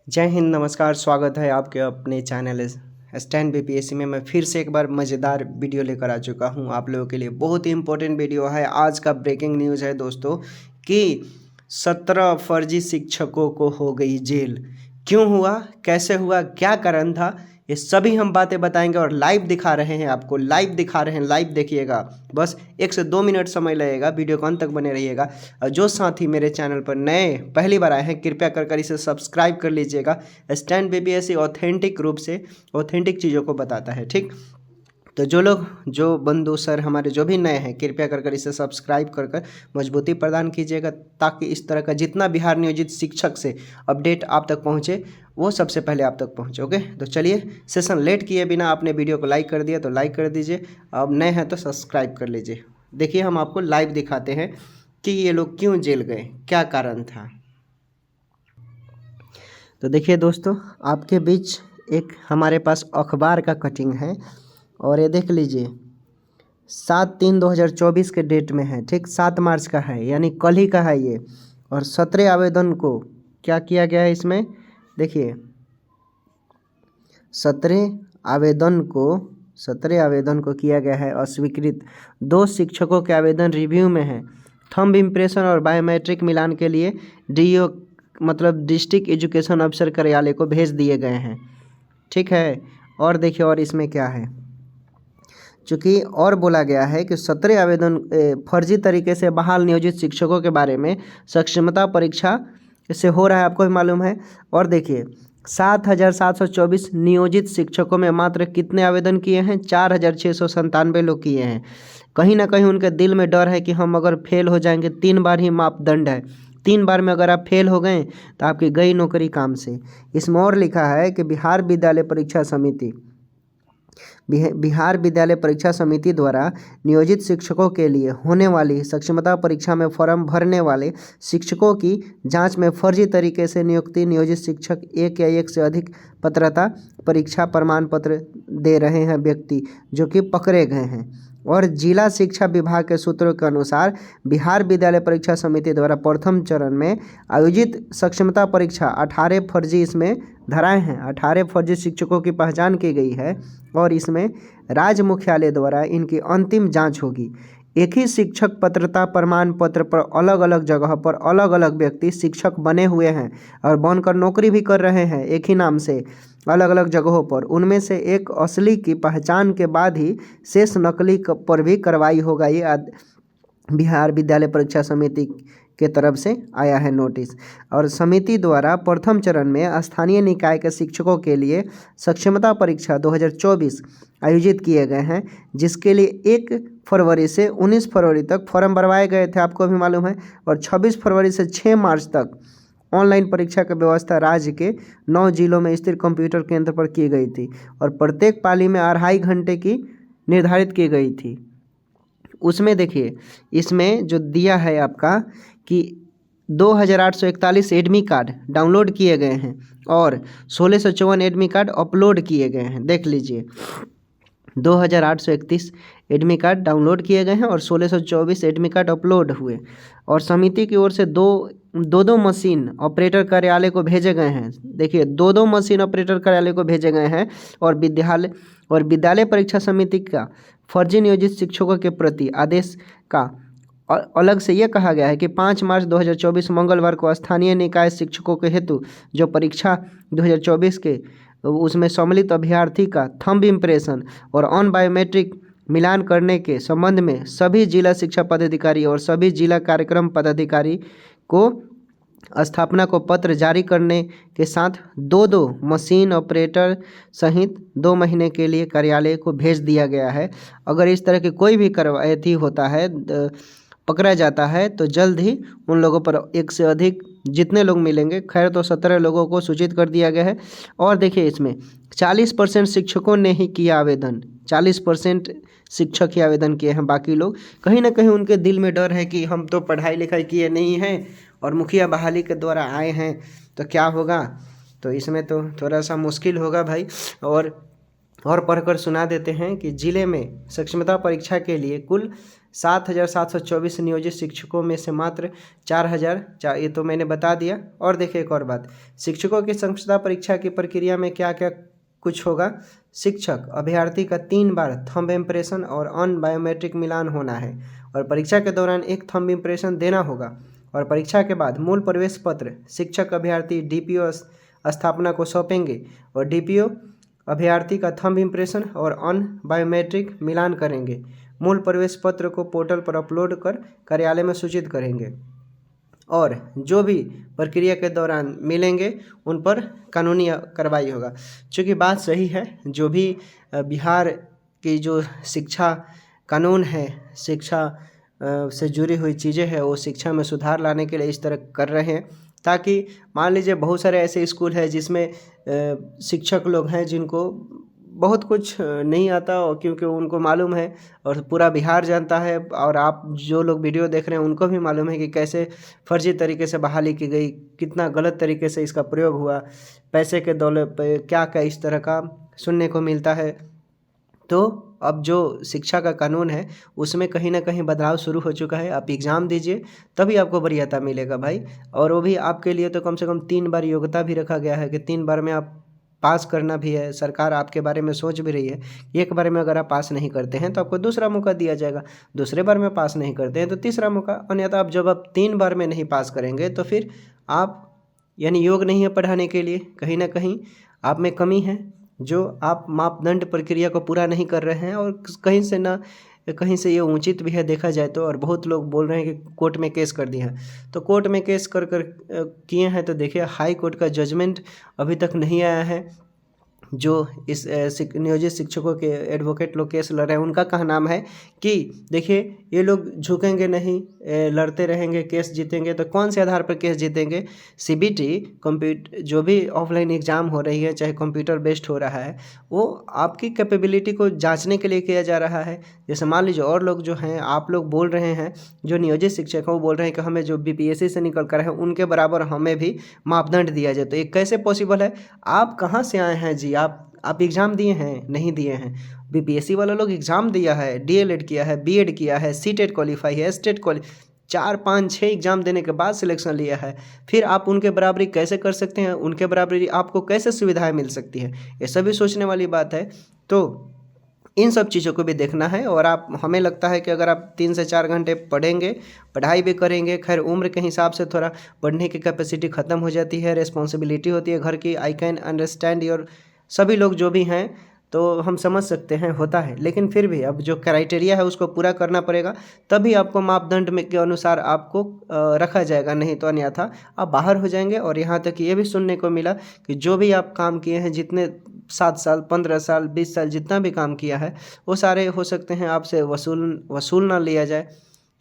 जय हिंद, नमस्कार। स्वागत है आपके अपने चैनल स्टैंड बीपीएससी में। मैं फिर से एक बार मज़ेदार वीडियो लेकर आ चुका हूं आप लोगों के लिए। बहुत ही इंपॉर्टेंट वीडियो है। आज का ब्रेकिंग न्यूज़ है दोस्तों कि 17 फर्जी शिक्षकों को हो गई जेल। क्यों हुआ, कैसे हुआ, क्या कारण था, ये सभी हम बातें बताएंगे और लाइव दिखा रहे हैं आपको। लाइव दिखा रहे हैं, लाइव देखिएगा। बस 1 से 2 मिनट समय लगेगा, वीडियो को अंत तक बने रहिएगा। और जो साथी मेरे चैनल पर नए पहली बार आए हैं, कृपया कर इसे सब्सक्राइब कर लीजिएगा। स्टैंड बीपीएससी ऑथेंटिक रूप से ऑथेंटिक चीज़ों को बताता है, ठीक। तो जो बंधु सर हमारे जो भी नए हैं, कृपया कर इसे सब्सक्राइब कर मजबूती प्रदान कीजिएगा, ताकि इस तरह का जितना बिहार नियोजित शिक्षक से अपडेट आप तक पहुंचे वो सबसे पहले आप तक पहुंचे। ओके, तो चलिए, सेशन लेट किए बिना आपने वीडियो को लाइक कर दिया तो लाइक कर दीजिए, अब नए हैं तो सब्सक्राइब कर लीजिए। देखिए, हम आपको लाइव दिखाते हैं कि ये लोग क्यों जेल गए, क्या कारण था। तो देखिए दोस्तों, आपके बीच एक हमारे पास अखबार का कटिंग है और ये देख लीजिए, 7/3/2024 के डेट में है, ठीक। 7 मार्च का है, यानी कल ही का है ये। और 17 आवेदन को क्या किया गया है इसमें, देखिए 17 आवेदन को किया गया है अस्वीकृत। 2 शिक्षकों के आवेदन रिव्यू में है। थंब इम्प्रेशन और बायोमेट्रिक मिलान के लिए डीओ मतलब डिस्ट्रिक्ट एजुकेशन अफसर कार्यालय को भेज दिए गए हैं, ठीक है। और देखिए, और इसमें क्या है, चूँकि और बोला गया है कि 17 आवेदन फर्जी तरीके से बहाल नियोजित शिक्षकों के बारे में सक्षमता परीक्षा से हो रहा है, आपको भी मालूम है। और देखिए, 7,724 नियोजित शिक्षकों में मात्र कितने आवेदन किए हैं, 4,697 लोग किए हैं। कहीं ना कहीं उनके दिल में डर है कि हम अगर फेल हो जाएंगे, 3 बार ही मापदंड है, 3 बार में अगर आप फेल हो गए तो आपकी गई नौकरी काम से। इसमें और लिखा है कि बिहार विद्यालय परीक्षा समिति द्वारा नियोजित शिक्षकों के लिए होने वाली सक्षमता परीक्षा में फॉर्म भरने वाले शिक्षकों की जांच में फर्जी तरीके से नियोजित शिक्षक एक या एक से अधिक पात्रता परीक्षा प्रमाण पत्र दे रहे हैं व्यक्ति जो कि पकड़े गए हैं। और जिला शिक्षा विभाग के सूत्रों के अनुसार बिहार विद्यालय परीक्षा समिति द्वारा प्रथम चरण में आयोजित सक्षमता परीक्षा 18 फर्जी इसमें धराए हैं। 18 फर्जी शिक्षकों की पहचान की गई है और इसमें राज्य मुख्यालय द्वारा इनकी अंतिम जांच होगी। एक ही शिक्षक पात्रता प्रमाण पत्र पर अलग अलग जगह पर अलग अलग व्यक्ति शिक्षक बने हुए हैं और बनकर नौकरी भी कर रहे हैं एक ही नाम से अलग अलग जगहों पर। उनमें से एक असली की पहचान के बाद ही शेष नकली पर भी कार्रवाई होगा। ये बिहार विद्यालय परीक्षा समिति के तरफ से आया है नोटिस। और समिति द्वारा प्रथम चरण में स्थानीय निकाय के शिक्षकों के लिए सक्षमता परीक्षा 2024 आयोजित किए गए हैं, जिसके लिए 1 फरवरी से 19 फरवरी तक फॉर्म भरवाए गए थे, आपको भी मालूम है। और 26 फरवरी से 6 मार्च तक ऑनलाइन परीक्षा की व्यवस्था राज्य के 9 जिलों में स्थित कंप्यूटर केंद्र पर की गई थी और प्रत्येक पाली में 2.5 घंटे की निर्धारित की गई थी। उसमें देखिए, इसमें जो दिया है आपका कि 2,841 एडमी कार्ड डाउनलोड किए गए हैं और 1,654 एडमी कार्ड अपलोड किए गए हैं। देख लीजिए, 2,831 एडमी कार्ड डाउनलोड किए गए हैं और 1,624 एडमी कार्ड अपलोड हुए। और समिति की ओर से दो मशीन ऑपरेटर कार्यालय को भेजे गए हैं। देखिए, 2 मशीन ऑपरेटर कार्यालय को भेजे गए हैं। और विद्यालय परीक्षा समिति का फर्जी नियोजित शिक्षकों के प्रति आदेश का अलग से ये कहा गया है कि 5 मार्च 2024 मंगलवार को स्थानीय निकाय शिक्षकों के हेतु जो परीक्षा 2024 के उसमें सम्मिलित अभ्यर्थी का थंब इम्प्रेशन और ऑन बायोमेट्रिक मिलान करने के संबंध में सभी जिला शिक्षा पदाधिकारी और सभी जिला कार्यक्रम पदाधिकारी को स्थापना को पत्र जारी करने के साथ 2 मशीन ऑपरेटर सहित 2 महीने के लिए कार्यालय को भेज दिया गया है। अगर इस तरह की कोई भी कार्रवाई होता है, पकड़ा जाता है, तो जल्द ही उन लोगों पर 1 से अधिक जितने लोग मिलेंगे, खैर तो 17 लोगों को सूचित कर दिया गया है। और देखिए, इसमें 40% शिक्षकों ने ही किया आवेदन, 40% शिक्षक ही आवेदन किए हैं। बाकी लोग कहीं ना कहीं उनके दिल में डर है कि हम तो पढ़ाई लिखाई किए नहीं हैं और मुखिया बहाली के द्वारा आए हैं तो क्या होगा। तो इसमें तो थोड़ा सा मुश्किल होगा भाई। और और पढ़कर सुना देते हैं कि जिले में सक्षमता परीक्षा के लिए कुल 7,724 नियोजित शिक्षकों में से मात्र 4,000, ये तो मैंने बता दिया। और देखिए एक और बात, शिक्षकों की सक्षमता परीक्षा की प्रक्रिया में क्या क्या कुछ होगा। शिक्षक अभ्यर्थी का 3 बार थंब इम्प्रेशन और ऑन बायोमेट्रिक मिलान होना है और परीक्षा के दौरान एक थंब इम्प्रेशन देना होगा। और परीक्षा के बाद मूल प्रवेश पत्र शिक्षक अभ्यर्थी डीपीओ स्थापना को सौंपेंगे और डीपीओ अभ्यर्थी का थंब इम्प्रेशन और ऑन बायोमेट्रिक मिलान करेंगे। मूल प्रवेश पत्र को पोर्टल पर अपलोड कर कार्यालय में सूचित करेंगे और जो भी प्रक्रिया के दौरान मिलेंगे उन पर कानूनी कार्रवाई होगा। चूँकि बात सही है, जो भी बिहार की जो शिक्षा कानून है, शिक्षा से जुड़ी हुई चीज़ें हैं, वो शिक्षा में सुधार लाने के लिए इस तरह कर रहे हैं, ताकि मान लीजिए बहुत सारे ऐसे स्कूल हैं जिसमें शिक्षक लोग हैं जिनको बहुत कुछ नहीं आता, क्योंकि उनको मालूम है और पूरा बिहार जानता है, और आप जो लोग वीडियो देख रहे हैं उनको भी मालूम है कि कैसे फर्जी तरीके से बहाली की गई, कितना गलत तरीके से इसका प्रयोग हुआ, पैसे के दौलत पे क्या क्या इस तरह का सुनने को मिलता है। तो अब जो शिक्षा का कानून है उसमें कहीं ना कहीं बदलाव शुरू हो चुका है। आप एग्ज़ाम दीजिए तभी आपको वरीयता मिलेगा भाई, और वो भी आपके लिए तो कम से कम 3 बार योग्यता भी रखा गया है कि 3 बार में आप पास करना भी है। सरकार आपके बारे में सोच भी रही है, एक बार में अगर आप पास नहीं करते हैं तो आपको दूसरा मौका दिया जाएगा, दूसरे बार में पास नहीं करते हैं तो तीसरा मौका, अन्यथा आप जब आप 3 बार में नहीं पास करेंगे तो फिर आप यानी योग्य नहीं है पढ़ाने के लिए। कहीं ना कहीं आप में कमी है, जो आप मापदंड प्रक्रिया को पूरा नहीं कर रहे हैं, और कहीं से ये उचित भी है देखा जाए तो। और बहुत लोग बोल रहे हैं कि कोर्ट में केस कर दिया है, तो कोर्ट में केस कर किए हैं तो देखिए हाई कोर्ट का जजमेंट अभी तक नहीं आया है। जो इस नियोजित शिक्षकों के एडवोकेट लोग केस लड़ रहे हैं उनका कहना है कि देखिए ये लोग झुकेंगे नहीं, लड़ते रहेंगे, केस जीतेंगे। तो कौन से आधार पर केस जीतेंगे? सीबीटी कंप्यूटर जो भी ऑफलाइन एग्ज़ाम हो रही है, चाहे कंप्यूटर बेस्ड हो रहा है, वो आपकी कैपेबिलिटी को जांचने के लिए किया जा रहा है। जैसे मान लीजिए और लोग जो हैं, आप लोग बोल रहे हैं, जो नियोजित शिक्षक हैं वो बोल रहे हैं कि हमें जो बीपीएससी से निकल कर है उनके बराबर हमें भी मापदंड दिया जाए। तो ये कैसे पॉसिबल है? आप कहाँ से आए हैं जी? आप एग्ज़ाम दिए हैं? नहीं दिए हैं। बीपीएससी वाला लोग एग्ज़ाम दिया है, डीएलएड किया है, बीएड किया है, सीटेट क्वालिफाई है, स्टेट क्वालिफाई, 4 5 6 एग्ज़ाम देने के बाद सिलेक्शन लिया है। फिर आप उनके बराबरी कैसे कर सकते हैं? उनके बराबरी आपको कैसे सुविधाएं मिल सकती है? ये सभी सोचने वाली बात है। तो इन सब चीज़ों को भी देखना है। और आप, हमें लगता है कि अगर आप 3 से 4 घंटे पढ़ेंगे, पढ़ाई भी करेंगे, खैर उम्र के हिसाब से थोड़ा पढ़ने की कैपेसिटी ख़त्म हो जाती है, रिस्पॉन्सिबिलिटी होती है घर की। आई कैन अंडरस्टैंड योर, सभी लोग जो भी हैं तो हम समझ सकते हैं, होता है। लेकिन फिर भी अब जो क्राइटेरिया है उसको पूरा करना पड़ेगा, तभी आपको मापदंड में के अनुसार आपको रखा जाएगा, नहीं तो अन्यथा आप बाहर हो जाएंगे। और यहाँ तक ये भी सुनने को मिला कि जो भी आप काम किए हैं, जितने 7 साल 15 साल 20 साल जितना भी काम किया है, वो सारे हो सकते हैं आपसे वसूल ना लिया जाए।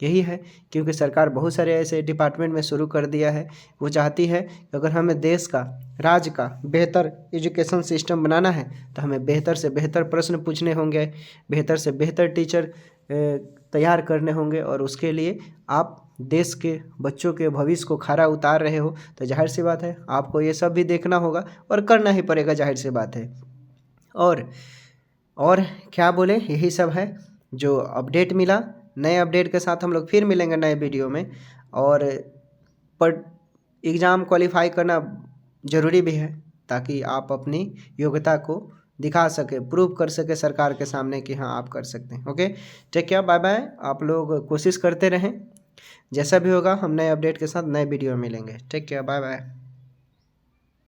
यही है, क्योंकि सरकार बहुत सारे ऐसे डिपार्टमेंट में शुरू कर दिया है। वो चाहती है कि अगर हमें देश का, राज्य का बेहतर एजुकेशन सिस्टम बनाना है तो हमें बेहतर से बेहतर प्रश्न पूछने होंगे, बेहतर से बेहतर टीचर तैयार करने होंगे। और उसके लिए आप देश के बच्चों के भविष्य को खरा उतार रहे हो, तो जाहिर सी बात है आपको ये सब भी देखना होगा और करना ही पड़ेगा, जाहिर सी बात है। और क्या बोले, यही सब है जो अपडेट मिला। नए अपडेट के साथ हम लोग फिर मिलेंगे नए वीडियो में। और पर एग्ज़ाम क्वालिफाई करना ज़रूरी भी है, ताकि आप अपनी योग्यता को दिखा सके, प्रूव कर सके सरकार के सामने कि हाँ आप कर सकते हैं। Okay, take care, bye bye. आप लोग कोशिश करते रहें, जैसा भी होगा हम नए अपडेट के साथ नए वीडियो में मिलेंगे। Take care, bye bye.